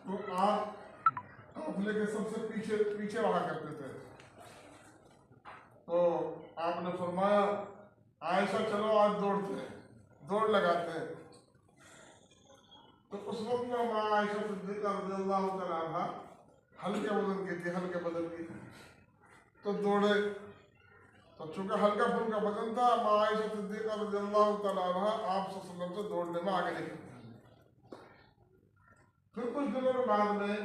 تو آپ قافلے کے سب سے پیچھے رہا کرتے تھے. تو آپ نے فرمایا عائشہ چلو آج دوڑتے ہیں, دوڑ لگاتے ہیں. تو اس وقت میں ماں عائشہ صدیقہ رضی اللہ تعالیٰ عنہ ہلکے وزن کی تھی, ہلکے بدن کی تھی, تو دوڑے. تو چونکہ ہلکا پھلکا وزن تھا, ماں عائشہ صدیقہ رضی اللہ تعالیٰ عنہ آپ صلی اللہ علیہ وسلم سے دوڑنے میں آگے نکلی. پھر کچھ دنوں کے بعد میں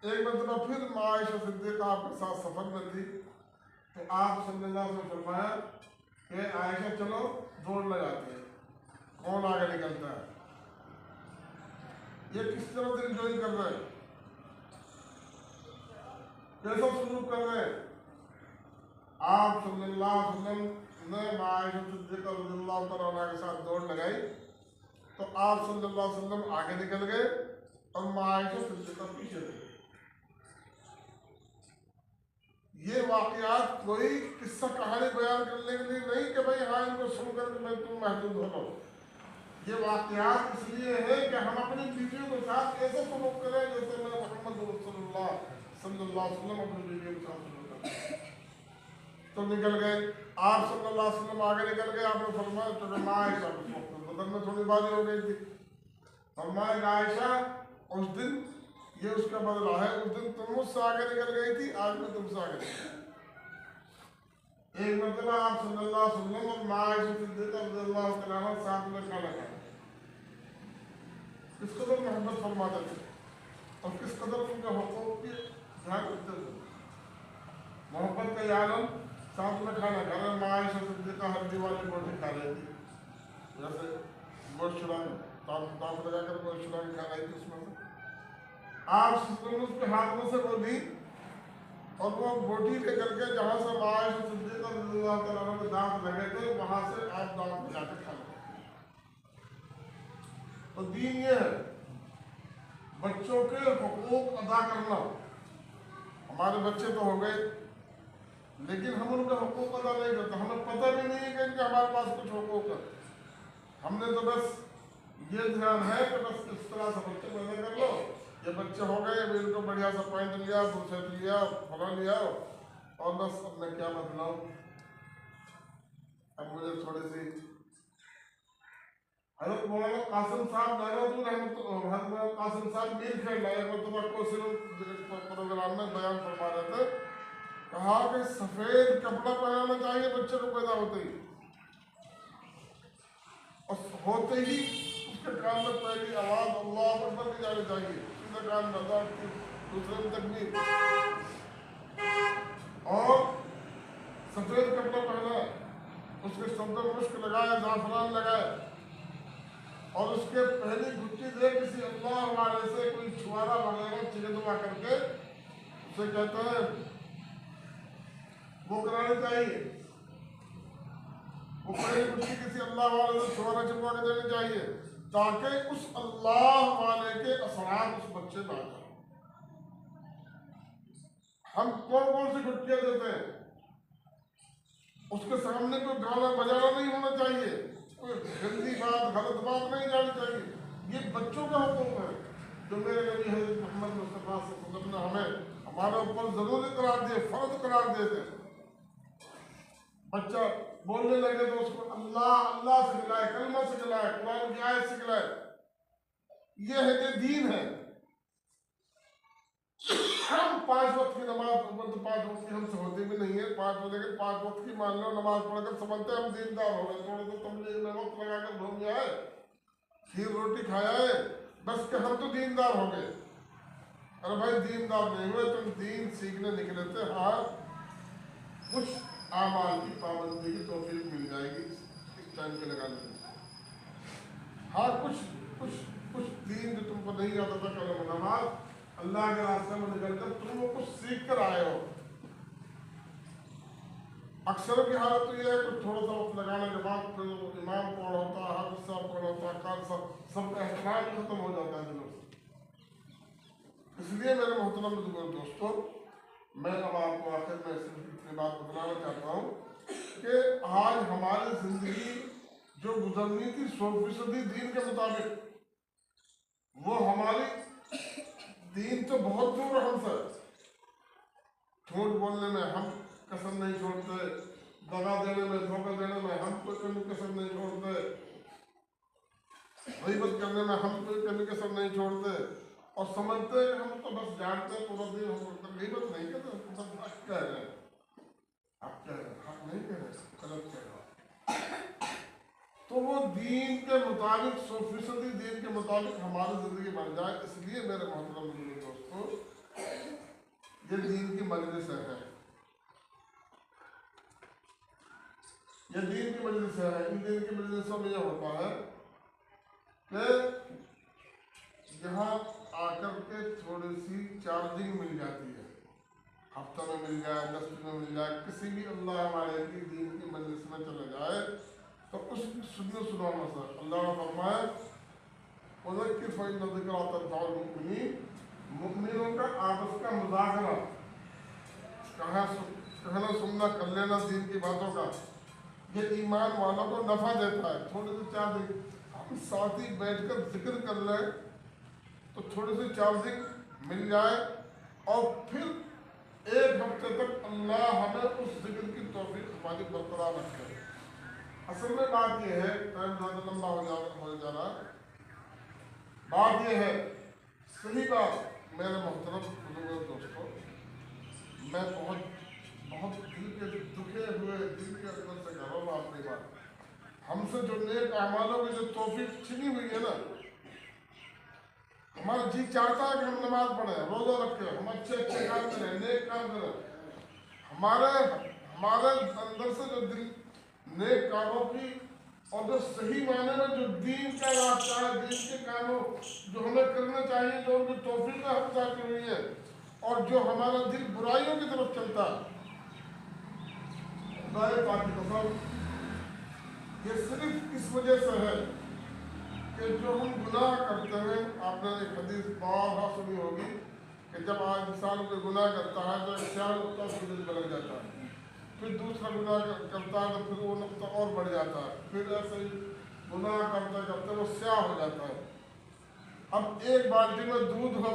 ایک مرتبہ پھر ماں عائشہ صدیقہ آپ کے ساتھ سفر میں تھی, تو آپ صلی اللہ علیہ وسلم نے فرمایا کہ عائشہ چلو دوڑ لگاتے ہیں, کون آگے نکلتا ہے. یہ کس طرح دل جوئی کر رہے ہیں, کیسا سلوک کر رہے ہیں. آپ صلی اللہ علیہ وسلم نے ماں عائشہ صدیقہ رضی اللہ تعالیٰ عنہ کے ساتھ دوڑ لگائی, تو آپ صلی اللہ علیہ وسلم آگے نکل گئے اور ماں عائشہ صدیقہ پیچھے رہی. یہ واقعات کوئی قصہ کہانی بیان کرنے کے لیے نہیں کہ بھائی ہاں ان کو سن کر کے میں تم محدود ہو جاؤ. یہ واقعات اس لیے ہے کہ ہم اپنی بیویوں کے ساتھ ایسے سلوک کریں جیسے میں محمد رسول اللہ صلی اللہ علیہ وسلم اپنی بیویوں کے ساتھ سلوک کرتے. تو نکل گئے, آپ صلی اللہ علیہ وسلم آگے نکل گئے. آپ نے فرمایا تو ماں عائشہ بدن میں تھوڑی بازی ہو گئی تھی. فرمایا عائشہ اس دن یہ اس کا بدلہ ہے, اس دن تم مجھ سے آگے نکل گئی تھی, آج میں تم سے آگے نکل. ایک مرتبہ آپ صلی اللہ علیہ وسلم اور ماں عائشہ صدیقہ رضی اللہ تعالیٰ عنہ ساتھ میں کھانا کھاتے, کس قدر محبت فرماتے تھے اور کس قدر ان کے حقوق کی دھیان رکھتے تھے. محبت کا یہ عالم, ساتھ میں کھانا کھا رہے. ماں عائشہ صدیقہ ہلدی والی روٹی کھا رہی تھی, جیسے گوشت چڑھانے تاپ لگا کر گوشت چڑھا کے کھا رہی تھی. اس میں سے آپ اس کے ہاتھ میں سے وہ لی اور وہ بوٹی لے کر کے جہاں سے ماں عائشہ صدیقہ رضی اللہ تعالیٰ عنہ کے دانت لگے تھے وہاں سے آپ دانت بجا کے کھا لیں. تو دین یہ ہے بچوں کے حقوق ادا کرنا. ہمارے بچے تو ہو گئے لیکن ہم ان کے حقوق ادا نہیں کرتے. ہمیں پتہ بھی نہیں ہے کہ ان کے ہمارے پاس کچھ حقوق ہے. ہم نے تو بس یہ دھیان ہے کہ بس اس طرح سے بچے پیدا کر لو, یہ بچے ہو گئے, ابھی ان کو بڑھیا سا پینٹ لیا, بوسٹ لیا, پھلا لیا اور بس اب میں کیا بتلاؤں. اب مجھے تھوڑی سی حضرت مولانا قاسم صاحب حضرت قاسم صاحب میر کھیل لائے مرتبہ کو صرف پروگرام میں بیان فرما رہے تھے. کہا کہ سفید کپڑا پہنانا چاہیے بچے کو پیدا ہوتے ہی, اور ہوتے ہی اس کے کان میں پہلی آواز اللہ اکبر کی جانی چاہیے, سیدھے کان میں اللہ کی, دوسرے میں تکبیر, اور سفید کپڑا پہنا, اس کے سر پر مشک لگائے, زعفران لگائے, اور اس کے پہلی گھٹی دے کسی اللہ والے سے کوئی چھوارا وغیرہ چلے دعا کر کے اسے کہتے ہیں وہ کرانی چاہیے. وہ پہلی گھٹی کسی اللہ والے سے چھوارا چلوا کے دینی چاہیے تاکہ اس اللہ والے کے اثرات اس بچے میں آ جائیں. ہم کون کون سی گھٹیاں دیتے ہیں, اس کے سامنے کوئی گانا بجانا نہیں ہونا چاہیے, کوئی گندی بات غلط بات نہیں جانی چاہیے. یہ بچوں کا حکم ہے جو میرے نبی حضرت محمد مصطفیٰ صلی اللہ علیہ وسلم نے ہمیں ہمارے اوپر ضروری قرار دیے, فرض قرار دیے تھے. بچہ بولنے لگے تو اس کو اللہ اللہ سکھلائے, کلمہ سکھلائے, قرآن کی آیت سکھلائے. یہ ہے کہ دین ہے. ہم 5 وقت کی نماز تو 5 وقت کی ہم سے ہوتی بھی نہیں ہے, 5 وقت کی مان لو نماز پڑھ کر سمجھتے ہم دیندار ہو گئے. تھوڑے تو تبلیغ میں وقت لگا کر گھوم گیا ہے, کھیر روٹی کھایا ہے, بس کہ ہم تو دیندار ہو گئے. ارے بھائی دیندار نہیں ہوئے, تم دین سیکھنے نکلے تھے. ہاں کچھ اعمال کی پابندی کی توفیق مل جائے گی اس ٹائم کے لگانے میں. ہاں کچھ دین جو تم کو نہیں آتا تھا, کلمہ نماز, اللہ کے راستے میں نکل کر تم وہ کچھ سیکھ کر آئے ہو. اکثر کی حالت تو یہ ہے کہ تھوڑا سا وقت لگانے کے بعد امام کون ہوتا ہے, حافظ صاحب کون ہوتا ہے, قاری صاحب, سب کا احترام ختم ہو جاتا ہے دلوں سے. اس لیے میرے محترم دوستوں, میں اب آپ کو آخر میں صرف اتنی بات بتلانا چاہتا ہوں کہ آج ہماری زندگی جو گزرنی تھی 100% دین کے مطابق, وہ ہماری तो बहुत दूर है हमसे। झूठ बोलने में हम कसर नहीं छोड़ते, दगा देने में, धोखा देने में हम कोई कभी कसर नहीं छोड़ते, गीबत करने में हम कोई कभी कसर नहीं छोड़ते, और समझते हैं हम तो बस जानते हैं पूरा दिन हम गीबत नहीं करते, बस हक कह रहे हैं। आप कह रहे हैं, हक नहीं कह रहे, गलत कह रहे। तो वो दीन के मुताबिक 100% दीन के मुताबिक हमारी जिंदगी बन जाए, इसलिए मेरे मोहतरम दोस्तों ये दीन की मजलिस है, ये दीन की मजलिस है। इन दीन की मजलिसों में यह होता है कि यहाँ आकर के थोड़ी सी चार्जिंग मिल जाती है, हफ्ता में मिल जाए, 10 दिन में मिल जाए, किसी भी अल्लाह हमारे की दीन की मजलिस में चले जाए तो उस सुनाना सर अल्लाह ने फरमाया उज़क्किर फ़इन्न ज़िक्रा तंफ़अुल मुमिनीन, मुमिनों का आपस का मुज़ाकरा, कहना सुनना कर लेना दीन की बातों का, ये ईमान वालों को नफ़ा देता है। थोड़ी सी चार्जिंग हम साथ ही बैठकर जिक्र कर लें तो थोड़ी सी चार्जिंग मिल जाए, और फिर 1 हफ्ते तक अल्लाह हमें उस जिक्र की तौफीक हमारी बरकरार रखे। असल में बात यह है, टाइम ज़्यादा लंबा हो जा रहा, बात यह है, सही बात मेरे मोहतरम दोस्तों, मैं बहुत दिल के दुखे हुए दिल के अंदर से कह रहा हूँ आपकी बात, हमसे जो नेक अमालों की जो तौफीक छिनी हुई है ना, हमारा जी चाहता है कि हम नमाज पढ़े, रोजा रखें, हम अच्छे काम करें, नेक काम करें, हमारे अंदर से जो दिल नेक कामों की और जो सही मायने में जो दीन का रास्ता है, दीन के कामों जो हमें करना चाहिए, जो उनकी तौफीक हम साथ हुई है, और जो हमारा दिल बुराइयों की तरफ चलता है, ये सिर्फ इस वजह से है कि जो हम गुनाह करते हैं, आपने एक हदीस बारहा सुनी होगी कि जब आज इंसान कोई गुनाह करता है तो एक ख्याल उसका उसके दिल में लग जाता है, फिर दूसरा गुनाह करता है तो फिर वो नुक्ता और बढ़ जाता है, फिर ऐसे ही गुनाह करते करते वो स्याह हो जाता है। अब एक बाल्टी में दूध हो,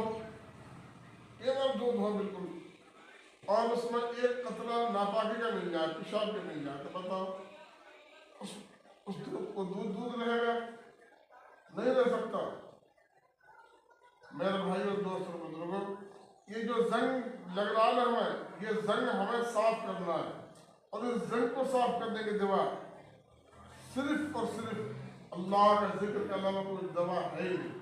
केवल दूध हो बिल्कुल, और उसमें एक कतरा नापाकी का मिल जाए, पेशाब का मिल जाए, तो बताओ उस दूध रहेगा? नहीं रह सकता। मेरे भाई और दोस्तों बुजुर्गों, ये जो जंग लग रहा है हमें, ये जंग हमें साफ करना है, और इस जंग को साफ करने की दवा सिर्फ और सिर्फ अल्लाह का जिक्र के अलावा कोई दवा है ही नहीं।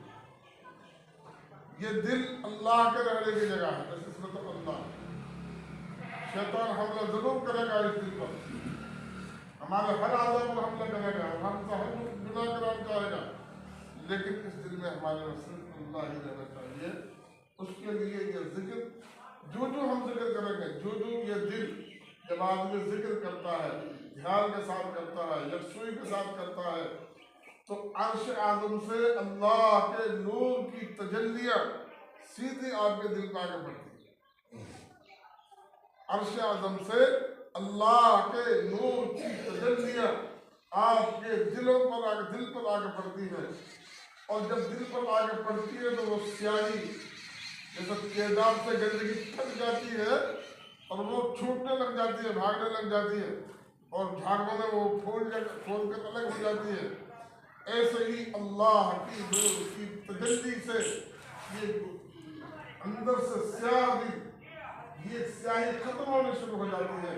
ये दिल अल्लाह के रहने की जगह है, जैसे इसमें अल्लाह, शैतान हमला जरूर करेगा इस दिल पर, हमारे हर आज़ा पर हमला करेगा, हमसे हर गुनाह कराना चाहेगा, लेकिन इस दिल में हमारे सिर्फ अल्लाह ही रहना चाहिए। उसके लिए ये जिक्र जो हम जिक्र करेंगे, जो ये दिल जब आदमी जिक्र करता है, ध्यान के साथ करता है, यकसुई के साथ करता है, तो अर्श आज़म से अल्लाह के नूर की तजल्लियाँ सीधी आपके दिल पर आगे बढ़ती है। अर्श आज़म से अल्लाह के नूर की तजल्लियाँ आपके दिल पर आगे बढ़ती है, और जब दिल पर आगे बढ़ती है तो वो स्याही जैसे तेजाब से गंदगी थक जाती है और वो छूटने लग जाती है, भागने लग जाती है, और भागने में वो फोड़ कर अलग हो जाती है। ऐसे ही अल्लाह की नूर की तजल्ली से ये अंदर से ये स्याही खत्म होने शुरू हो जाती है।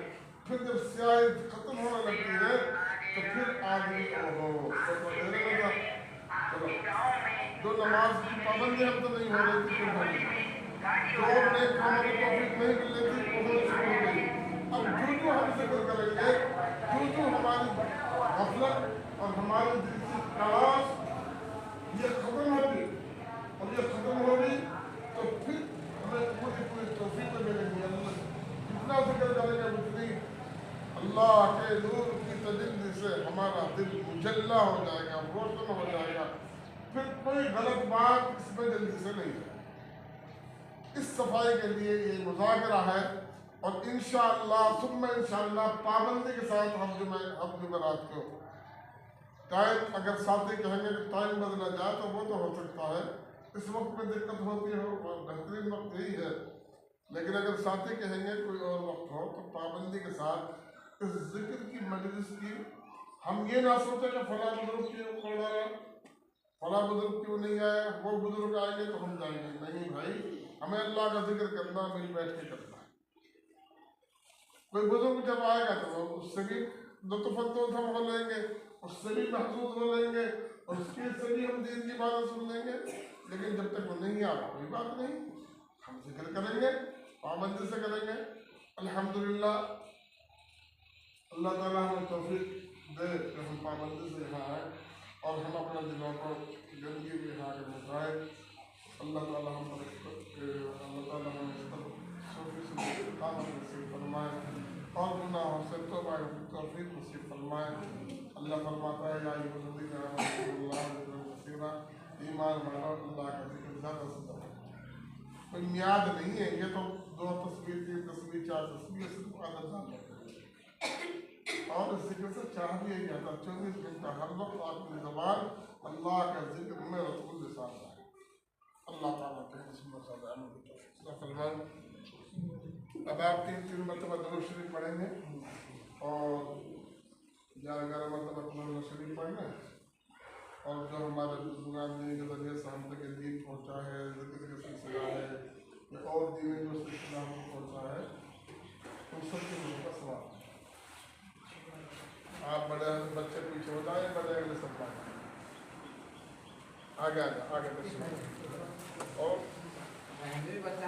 फिर जब स्याही खत्म होने लगती है तो फिर आदमी जो नमाज की पाबंदी हम तो नहीं हो रही थी, फिर होगी, जो अपने कामों की तौफीक नहीं मिल रही थी, वो होनी शुरू हो गई। अब जो हम जिक्र करेंगे, जो हमारी गफलत और हमारे दिल की तलाश ये खत्म होगी, और ये खत्म होगी तो फिर हमें पूरी तौफीक मिलेगी। जितना जिक्र करेंगे उतनी अल्लाह के नूर की तजल्ली से हमारा दिल मुजल्ला हो जाएगा, रोशन हो जाएगा, फिर कोई गलत बात इसमें जल्दी से नहीं है। इस सफाई के लिए ये मुज़ाकरा है, और इंशाअल्लाह सुम्मा इंशाअल्लाह पाबंदी के साथ हम जुमेरात को टाइम, अगर साथी कहेंगे कि टाइम बदला जाए तो वो तो हो सकता है, इस वक्त में दिक्कत होती है, और बेहतरीन वक्त यही है। लेकिन अगर साथी कहेंगे कोई और वक्त हो तो पाबंदी के साथ इस जिक्र की मजलिस की, हम ये ना सोचे कि फला बुजुर्ग क्यों छोड़ रहा, फला बुजुर्ग क्यों नहीं आया, वो बुजुर्ग आएंगे तो हम जाएंगे। नहीं भाई, हमें अल्लाह का जिक्र करना, मिल बैठ के करना है। कोई बुजुर्ग जब आएगा तो उससे भी लुत्फ़ हम हो लेंगे, उससे भी महसूस हो लेंगे, और उसके से भी हम दीन की बातें सुन लेंगे। लेकिन जब तक वो नहीं आ रहा कोई बात नहीं, हम जिक्र करेंगे, पाबंदी से करेंगे। अल्हम्दुलिल्लाह, अल्लाह ताला हमें तौफीक दे कि हम पाबंदी से यहाँ आए और हम अपने दिलों को गंदगी में यहाँ के मिटाए। अल्लाह ताला हम नसीब फरमाए और गुनाहों से तौबा की तौफीक नसीब फरमाए। अल्लाह फरमाता है, या अय्युहल्लज़ीना आमनू ईमान वालों, अल्लाह का जिक्र ज़्यादा से ज़्यादा। कोई मियाद नहीं है, ये तो 2 तस्बीह 3 तस्बीह 4 तस्बीह सिर्फ आदत डाल और इस जिक्र से चाह भी यही आता 24 घंटा हर वक्त आपकी ज़बान अल्लाह का जिक्र में रसूल के साथ है। अल्लाह ताला के फरमान। अब आप 3 मरतबा दुरूद शरीफ पढ़ेंगे और 11 मरतबा कुरान शरीफ पढ़ना है। और जो हमारे बुजुर्गान ने के ज़रिए से हम तक दीन पहुँचा है, ज़िक्र का सिलसिला है या और दीन जो सिलसिला हमको पहुँचा है, उन सब के लोगों का सवाल है। आप बड़े बच्चे पीछे हो जाए, बड़े अगले सब आगे आगे और बच्चा